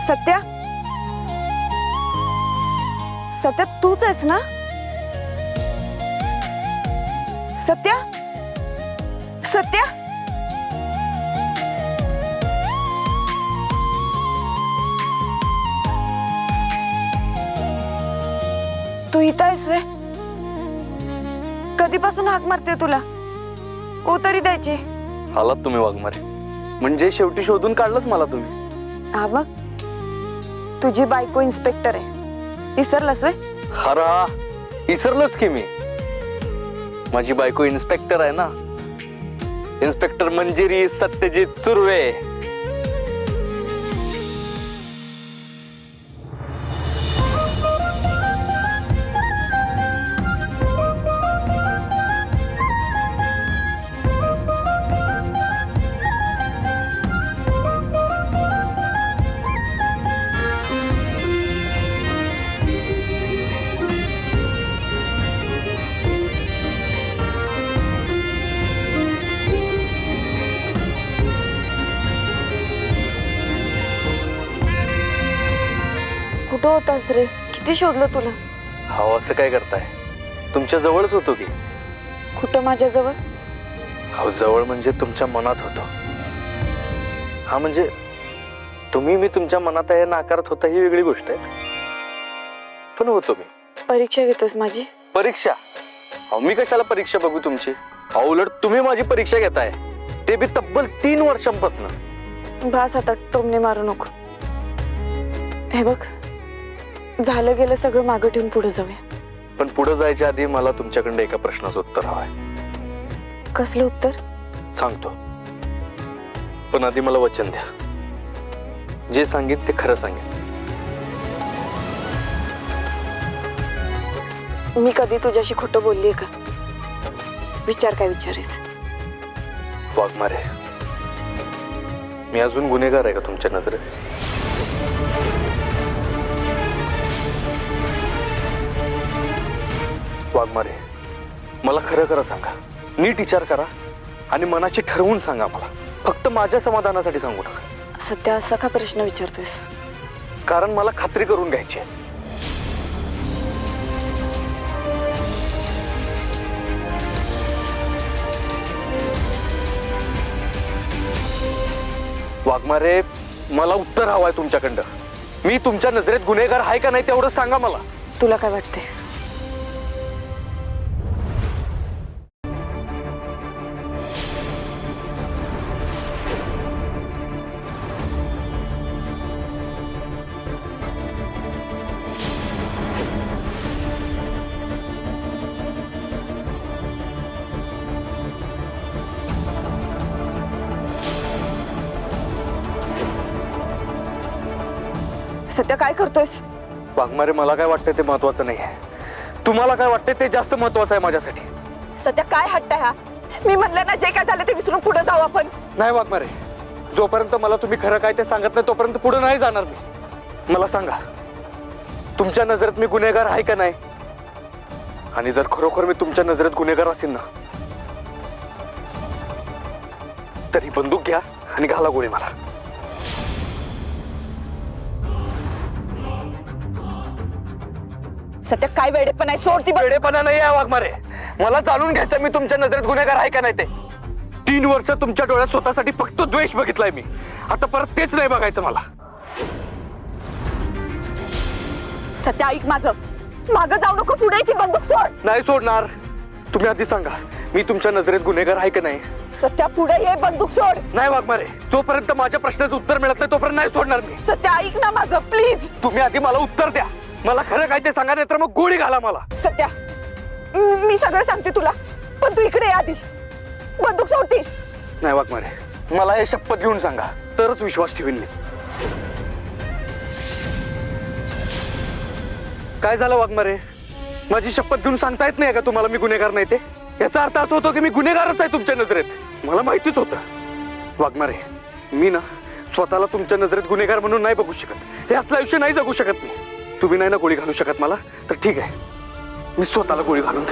सत्या, सत्या तूच आहेस ना? सत्या, सत्या, तू इथं आहेस वे? कधीपासून हाक मारते तुला? ओ तरी द्यायची. आलात तुम्ही वाघमारे, म्हणजे शेवटी शोधून काढलंच मला तुम्ही. हा बघ, तुझी बायको इन्स्पेक्टर आहे, विसरलास वे? हरा, विसरलोच की मी. माझी बायको इन्स्पेक्टर आहे ना, इन्स्पेक्टर मंजिरी सत्यजित सुर्वे. कुठं होतास रे? किती शोधलं तुला. हा, असं काय करताय? तुमच्या जवळच होतो की. कुठं माझ्याजवळ? हो, जवळ म्हणजे तुमच्या मनात होतो. हा, म्हणजे तुम्ही मी तुमच्या मनात आहे नाकारत होता ही वेगळी गोष्ट आहे, पण होतो मी. परीक्षा घेतोस माझी? परीक्षा? अहो, मी कशाला परीक्षा बघू तुमची? अहो, उलट तुम्ही माझी परीक्षा घेताय, ते बी तब्बल 3 वर्षांपासून. भास आता टोमणे मारू नको. हे बघ, झालं गेलं सगळं मागं ठेवून पुढे जाऊया. पण पुढे जायच्या आधी मला तुमच्याकडे एका प्रश्नाचं उत्तर हवंय. कसलं उत्तर? सांगतो, पण आधी मला वचन द्या. जे सांगेन ते खरं सांगेन. मी कधी तुझ्याशी खोटं बोललीये का? विचार काय विचारेस. वाघमारे, मी अजून गुन्हेगार आहे का तुमच्या नजरेत? वाघमारे, मला खरं खरं सांगा, नीट विचार करा आणि मनाची ठरवून सांगा. मला फक्त माझ्या समाधानासाठी सांगू नका. सध्या असा का प्रश्न विचारतोयस? कारण मला खात्री करून घ्यायची आहे. वाघमारे, मला उत्तर हवंय तुमच्याकडं. मी तुमच्या नजरेत गुन्हेगार आहे का नाही तेवढं सांगा मला. तुला काय वाटते? सध्या काय करतोयस? वाघमारे, मला काय वाटतंय ते महत्वाचं नाही आहे. तुम्हाला काय वाटतंय ते जास्त महत्वाचं आहे माझ्यासाठी. सध्या काय हट्ट आहे हा? मी म्हणलं ना, जे काय झालं ते विसरून पुढे जाऊ आपण. नाही वाघमारे, जोपर्यंत मला तुम्ही खरं काय ते सांगत नाही तोपर्यंत पुढे नाही जाणार मी. मला सांगा, तुमच्या नजरेत मी गुन्हेगार आहे का नाही? आणि जर खरोखर मी तुमच्या नजरेत गुन्हेगार असेल ना, तरी बंदूक घ्या आणि घाला गोळी मला. सध्या काय वेडेपणा आहे? सोड ती. वेडेपणा नाही आहे वाघमारे, मला जाणून घ्यायचं मी तुमच्या नजरेत गुन्हेगार आहे का नाही ते. 3 वर्ष तुमच्या डोळ्यात स्वतःसाठी फक्त द्वेष बघितलाय मी. आता परत तेच नाही बघायचं मला. सध्या ऐक माझं, मागं जाऊ नको, पुढे ती बंदूक सोड. नाही सोडणार. तुम्ही आधी सांगा, मी तुमच्या नजरेत गुन्हेगार आहे का नाही? सध्या पुढे ये, बंदूक सोड. नाही वाघमारे, जोपर्यंत माझ्या प्रश्नाचं उत्तर मिळत नाही तोपर्यंत नाही सोडणार मी. सध्या ऐक ना माझं, प्लीज. तुम्ही आधी मला उत्तर द्या. मला खरं काय ते सांगा, नाही तर मग गोळी घाला मला. सध्या मी सगळं सांगते तुला, पण तू इकडे ये आधी. बंदूक सोडती. नाही वाघमारे, मला हे शपथ घेऊन सांगा, तरच विश्वास ठेवीन मी. काय झालं वाघमारे? माझी शपथ घेऊन सांगता येत नाही का तुम्हाला मी गुन्हेगार नाही ते? याचा अर्थ असा होतो की मी गुन्हेगारच आहे तुमच्या नजरेत. मला माहितीच होतं. वाघमारे, मी ना स्वतःला तुमच्या नजरेत गुन्हेगार म्हणून नाही बघू शकत. हे असलं आयुष्य नाही जगू शकत मी. तुम्ही नाही ना गोळी घालू शकत मला, तर ठीक आहे, मी स्वतःला गोळी घालून